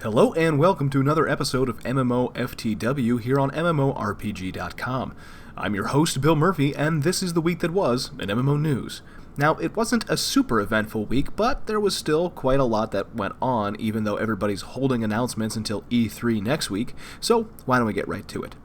Hello and welcome to another episode of MMOFTW here on MMORPG.com. I'm your host, Bill Murphy, and this is the week that was in MMO news. Now, it wasn't a super eventful week, but there was still quite a lot that went on, even though everybody's holding announcements until E3 next week, so why don't we get right to it.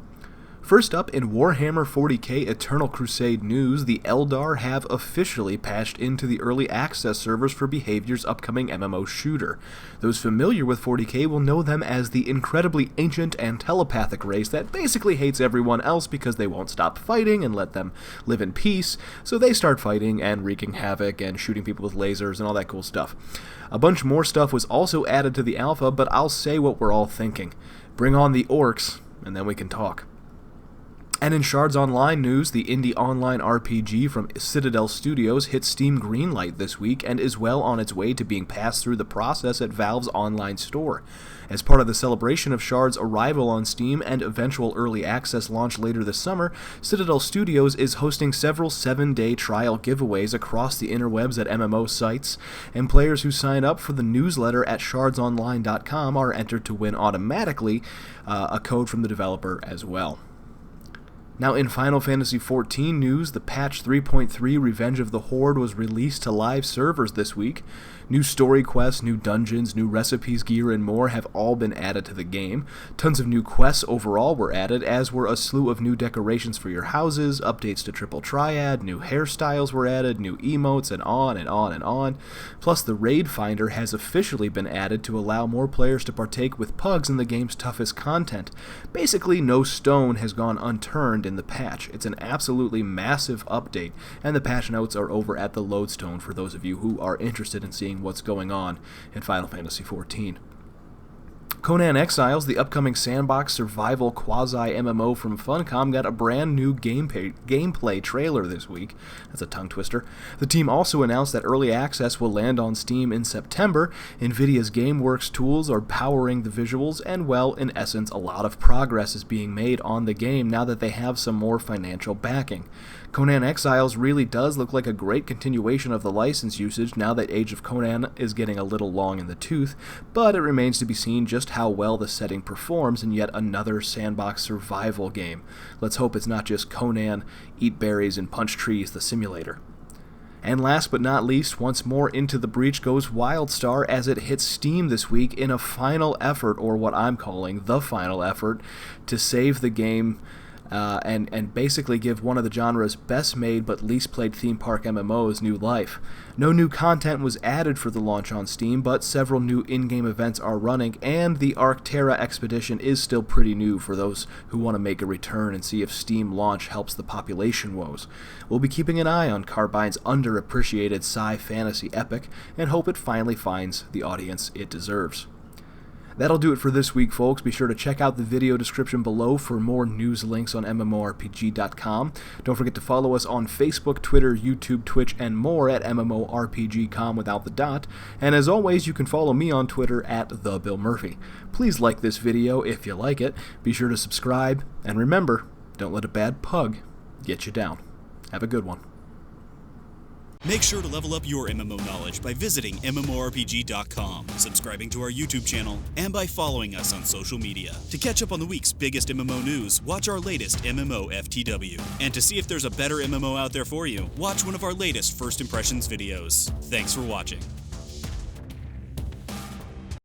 First up, in Warhammer 40k Eternal Crusade news, the Eldar have officially patched into the early access servers for Behavior's upcoming MMO shooter. Those familiar with 40k will know them as the incredibly ancient and telepathic race that basically hates everyone else because they won't stop fighting and let them live in peace, so they start fighting and wreaking havoc and shooting people with lasers and all that cool stuff. A bunch more stuff was also added to the alpha, but I'll say what we're all thinking. Bring on the orcs, and then we can talk. And in Shards Online news, the indie online RPG from Citadel Studios hit Steam greenlight this week and is well on its way to being passed through the process at Valve's online store. As part of the celebration of Shards' arrival on Steam and eventual early access launch later this summer, Citadel Studios is hosting several 7-day trial giveaways across the interwebs at MMO sites, and players who sign up for the newsletter at shardsonline.com are entered to win automatically a code from the developer as well. Now in Final Fantasy XIV news, the patch 3.3 Revenge of the Horde was released to live servers this week. New story quests, new dungeons, new recipes, gear, and more have all been added to the game. Tons of new quests overall were added, as were a slew of new decorations for your houses, updates to Triple Triad, new hairstyles were added, new emotes, and on and on and on. Plus, the Raid Finder has officially been added to allow more players to partake with pugs in the game's toughest content. Basically, no stone has gone unturned in the patch. It's an absolutely massive update, and the patch notes are over at the Lodestone for those of you who are interested in seeing what's going on in Final Fantasy XIV. Conan Exiles, the upcoming sandbox survival quasi-MMO from Funcom, got a brand new gameplay trailer this week. That's a tongue twister. The team also announced that early access will land on Steam in September. NVIDIA's GameWorks tools are powering the visuals, and well, in essence, a lot of progress is being made on the game now that they have some more financial backing. Conan Exiles really does look like a great continuation of the license usage now that Age of Conan is getting a little long in the tooth, but it remains to be seen just how well the setting performs in yet another sandbox survival game. Let's hope it's not just Conan, eat berries, and punch trees the simulator. And last but not least, once more into the breach goes WildStar as it hits Steam this week in a final effort, or what I'm calling the final effort, to save the game and basically give one of the genre's best made but least played theme park MMOs new life. No new content was added for the launch on Steam, but several new in-game events are running, and the Arctera expedition is still pretty new for those who want to make a return and see if Steam launch helps the population woes. We'll be keeping an eye on Carbine's underappreciated sci-fantasy epic and hope it finally finds the audience it deserves. That'll do it for this week, folks. Be sure to check out the video description below for more news links on MMORPG.com. Don't forget to follow us on Facebook, Twitter, YouTube, Twitch, and more at MMORPG.com without the dot. And as always, you can follow me on Twitter at TheBillMurphy. Please like this video if you like it. Be sure to subscribe. And remember, don't let a bad pug get you down. Have a good one. Make sure to level up your MMO knowledge by visiting MMORPG.com, subscribing to our YouTube channel, and by following us on social media. To catch up on the week's biggest MMO news, watch our latest MMOFTW. And to see if there's a better MMO out there for you, watch one of our latest First Impressions videos. Thanks for watching.